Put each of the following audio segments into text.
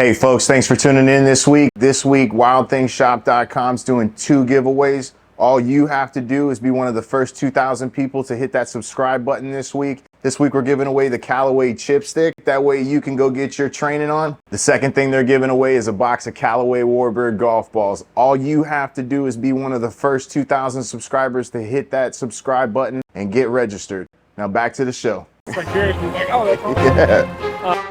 Hey folks, thanks for tuning in this week. This week, WildThingsShop.com is doing 2 giveaways. All you have to do is be one of the first 2,000 people to hit that subscribe button this week. This week we're giving away the Callaway chipstick. That way you can go get your training on. The second thing they're giving away is a box of Callaway Warbird golf balls. All you have to do is be one of the first 2,000 subscribers to hit that subscribe button and get registered. Now back to the show. It's like, oh, that's awesome. Yeah.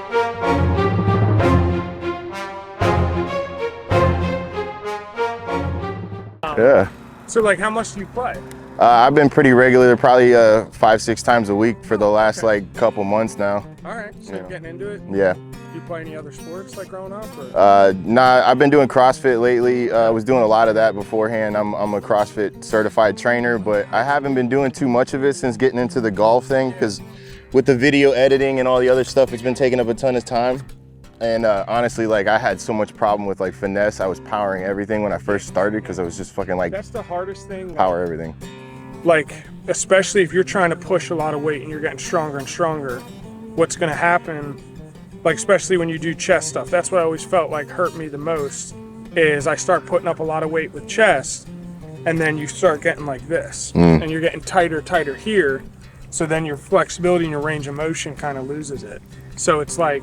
Yeah. So like, how much do you play? I've been pretty regular, probably 5-6 times a week for the last like couple months now. All right, so you're getting into it? Yeah. Do you play any other sports like growing up? Or? Nah, I've been doing CrossFit lately. I was doing a lot of that beforehand. I'm a CrossFit certified trainer, but I haven't been doing too much of it since getting into the golf thing, because with the video editing and all the other stuff, it's been taking up a ton of time. And honestly, like, I had so much problem with like finesse. I was powering everything when I first started because I was just fucking like, that's the hardest thing. Power everything. Like, especially if you're trying to push a lot of weight and you're getting stronger and stronger, what's gonna happen, like especially when you do chest stuff, that's what I always felt like hurt me the most, is I start putting up a lot of weight with chest and then you start getting like this and you're getting tighter here. So then your flexibility and your range of motion kind of loses it. So it's like,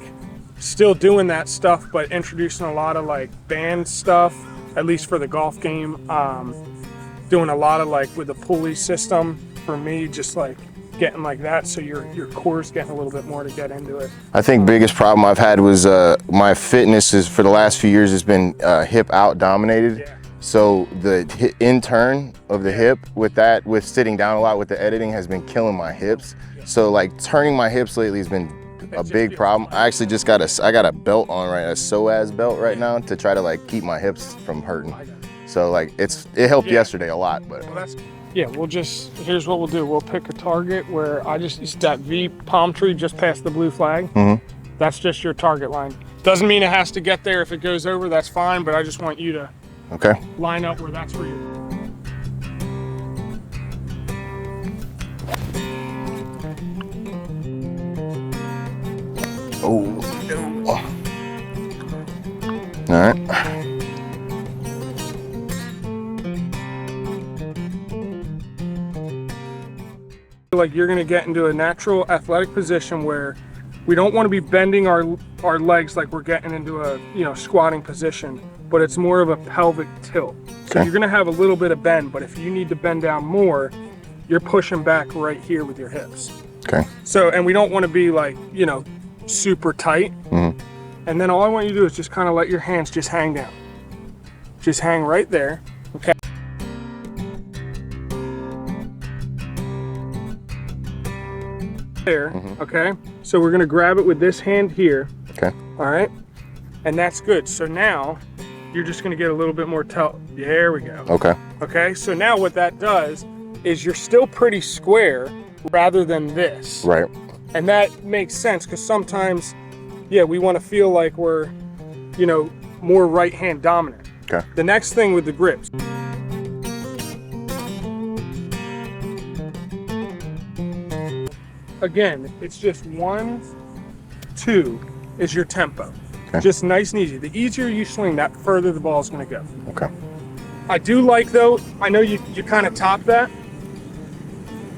still doing that stuff, but introducing a lot of like band stuff, at least for the golf game. Doing a lot of like with the pulley system for me, just like getting like that, so your core's getting a little bit more to get into it. I think biggest problem I've had was my fitness is for the last few years has been hip out dominated. Yeah. So the in turn of the hip with sitting down a lot with the editing has been killing my hips. So like turning my hips lately has been a big problem. I actually just got a belt on right, a psoas belt right now to try to like keep my hips from hurting. So like it helped yesterday a lot, but. Well, here's what we'll do. We'll pick a target where it's that V palm tree just past the blue flag. That's just your target line. Doesn't mean it has to get there. If it goes over, that's fine, but I just want you to line up where that's where you're. Oh, no. All right. Like, you're gonna get into a natural athletic position where we don't want to be bending our legs like we're getting into a squatting position, but it's more of a pelvic tilt. So you're gonna have a little bit of bend, but if you need to bend down more, you're pushing back right here with your hips. Okay. So, and we don't want to be like, super tight. And then all I want you to do is just kind of let your hands just hang down. Just hang right there, okay? There, okay? So we're gonna grab it with this hand here. Okay. All right? And that's good. So now, you're just gonna get a little bit more tilt. There we go. Okay. Okay, so now what that does is you're still pretty square rather than this. Right. And that makes sense, because sometimes, we want to feel like we're, more right hand dominant. Okay. The next thing with the grips. Again, it's just 1, 2 is your tempo. Okay. Just nice and easy. The easier you swing, that further the ball is going to go. Okay. I do like, though, I know you kind of topped that.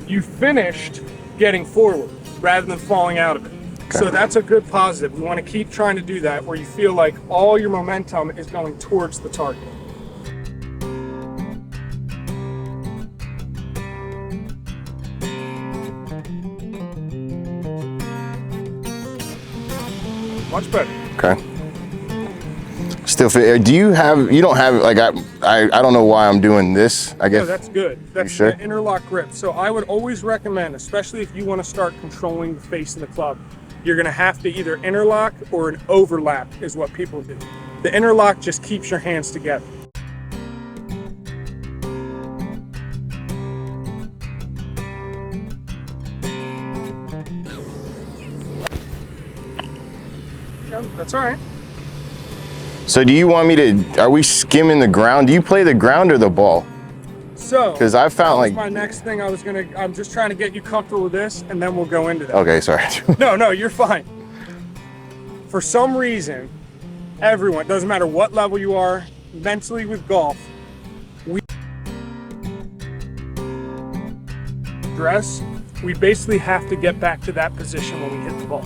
You finished getting forward rather than falling out of it. Okay. So that's a good positive. We want to keep trying to do that where you feel like all your momentum is going towards the target. Much better. Okay. Still fit. You don't have, like, I don't know why I'm doing this, I guess. No, that's good. That's the interlock grip. So I would always recommend, especially if you want to start controlling the face of the club, you're going to have to either interlock or an overlap is what people do. The interlock just keeps your hands together. That's all right. So do you want me to, are we skimming the ground? Do you play the ground or the ball? So, because I found like my next thing I'm just trying to get you comfortable with this, and then we'll go into that. Okay, sorry. No, you're fine. For some reason, everyone, doesn't matter what level you are mentally with golf, we basically have to get back to that position when we hit the ball.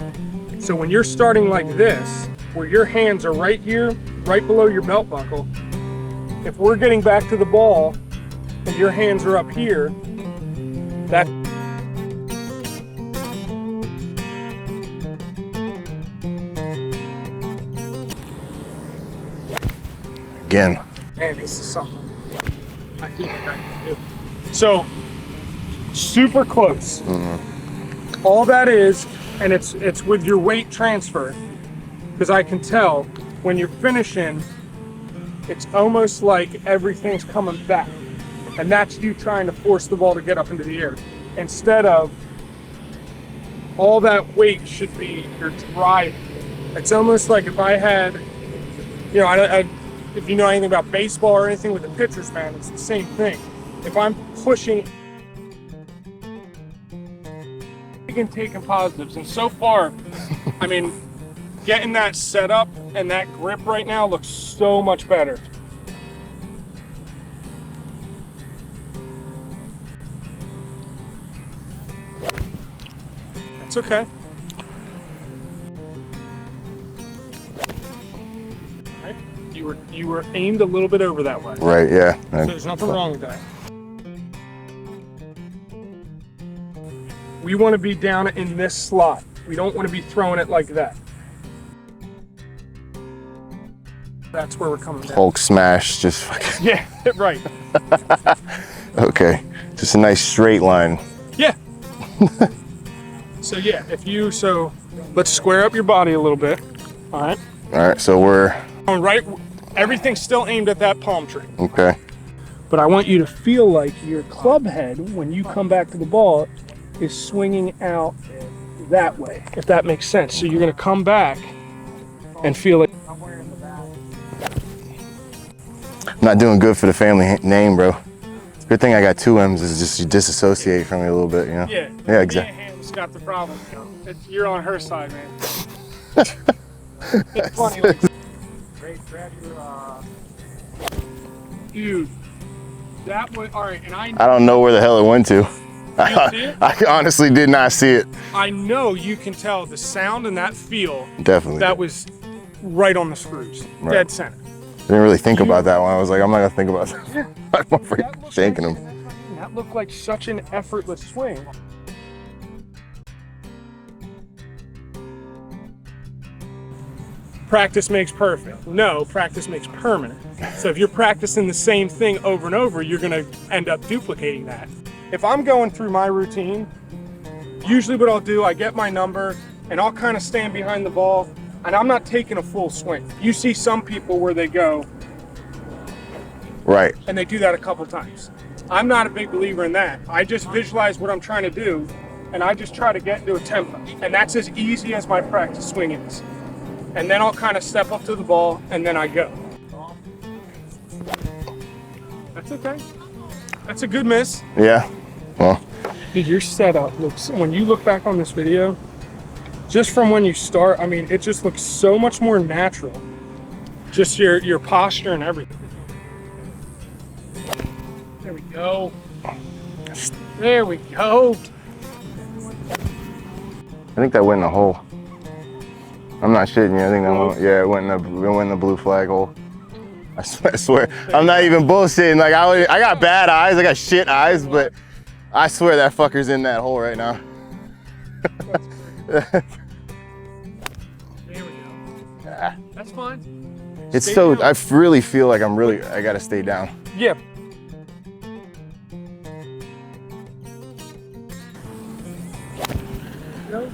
So when you're starting like this, where your hands are right here, right below your belt buckle, if we're getting back to the ball and your hands are up here, that again. Man, this is something I think I can do. So, super close. All that is, and it's with your weight transfer, because I can tell when you're finishing, it's almost like everything's coming back, and that's you trying to force the ball to get up into the air, instead of all that weight should be your drive. It's almost like if I had, you know, if you know anything about baseball or anything with the pitcher's mound, it's the same thing. If I'm pushing and taking positives, and so far, I mean, getting that set up and that grip right now looks so much better. It's okay. Right. You were aimed a little bit over that way. Right, yeah. So there's nothing wrong with that. We want to be down in this slot. We don't want to be throwing it like that. That's where we're coming down. Hulk smash, just fucking. Yeah, right. Okay, just a nice straight line. Yeah. So yeah, let's square up your body a little bit. All right. All right, so we're. Right, everything's still aimed at that palm tree. Okay. But I want you to feel like your club head, when you come back to the ball, is swinging out that way, if that makes sense. So you're gonna come back and feel it. I'm not doing good for the family name, bro. Good thing I got 2 M's, is just you disassociate from me a little bit, you know? Yeah. Yeah, exactly. Ham's got the problem, you know. You're on her side, man. It's funny, like, dude, that was, all right, and I don't know where the hell it went to. I honestly did not see it. I know you can tell the sound and that feel. Definitely. That was right on the screws, right. Dead center. Didn't really think about that one. I was like, I'm not gonna think about that. Yeah. I'm freaking shaking him. That looked like such an effortless swing. Practice makes perfect. No, practice makes permanent. So if you're practicing the same thing over and over, you're gonna end up duplicating that. If I'm going through my routine, usually what I'll do, I get my number and I'll kind of stand behind the ball and I'm not taking a full swing. You see some people where they go, right, and they do that a couple times. I'm not a big believer in that. I just visualize what I'm trying to do and I just try to get into a tempo. And that's as easy as my practice swing is. And then I'll kind of step up to the ball and then I go. That's okay. That's a good miss. Yeah, well. Dude, your setup looks, when you look back on this video, just from when you start, I mean, it just looks so much more natural. Just your posture and everything. There we go. There we go. I think that went in the hole. I'm not shitting you. I think that went, yeah, it went in the blue flag hole. I swear. I'm not even bullshitting. Like I got bad eyes. I got shit eyes, but I swear that fucker's in that hole right now. There we go. That's fine. It's Stay so, down. I really feel like I gotta stay down. Yeah. All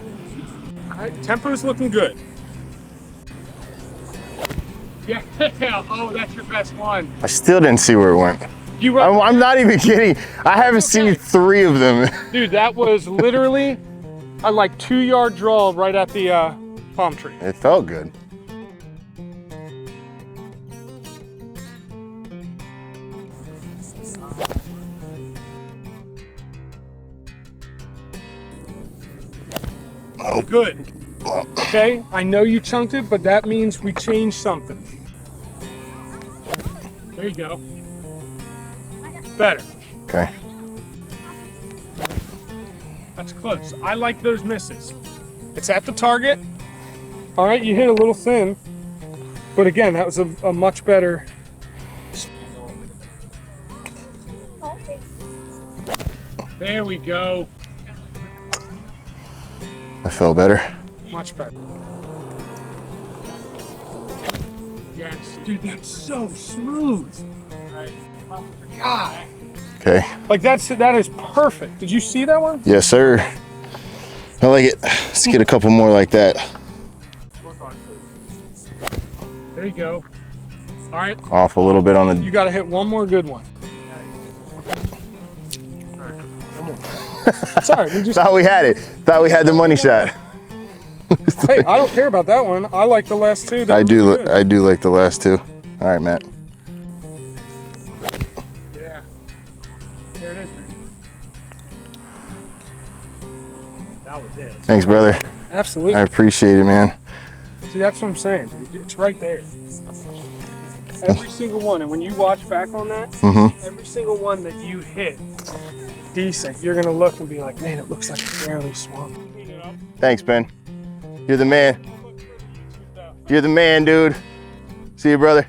right, tempo's looking good. Yeah, oh, that's your best one. I still didn't see where it went. I'm not even kidding. I haven't seen 3 of them. Dude, that was literally a like 2-yard draw right at the palm tree. It felt good. Oh, good. Okay, I know you chunked it, but that means we changed something. There you go. Better. Okay. That's close. I like those misses. It's at the target. All right, you hit a little thin, but again, that was a much better. There we go. I feel better. Much better. Yes, dude, that's so smooth. Oh my God. Okay. Like that is perfect. Did you see that one? Yes, sir. I like it. Let's get a couple more like that. There you go. All right. Off a little bit on the. You got to hit one more good one. Sorry, we just. Thought we had it. Thought we had the money shot. Hey, I don't care about that one. I like the last two. I do like the last two. All right, Matt. Yeah. There it is. That was it. Thanks, brother. Absolutely. I appreciate it, man. See, that's what I'm saying. It's right there. Every single one, and when you watch back on that, every single one that you hit decent, you're gonna look and be like, man, it looks like it barely swung. Thanks, Ben. You're the man. You're the man, dude. See you, brother.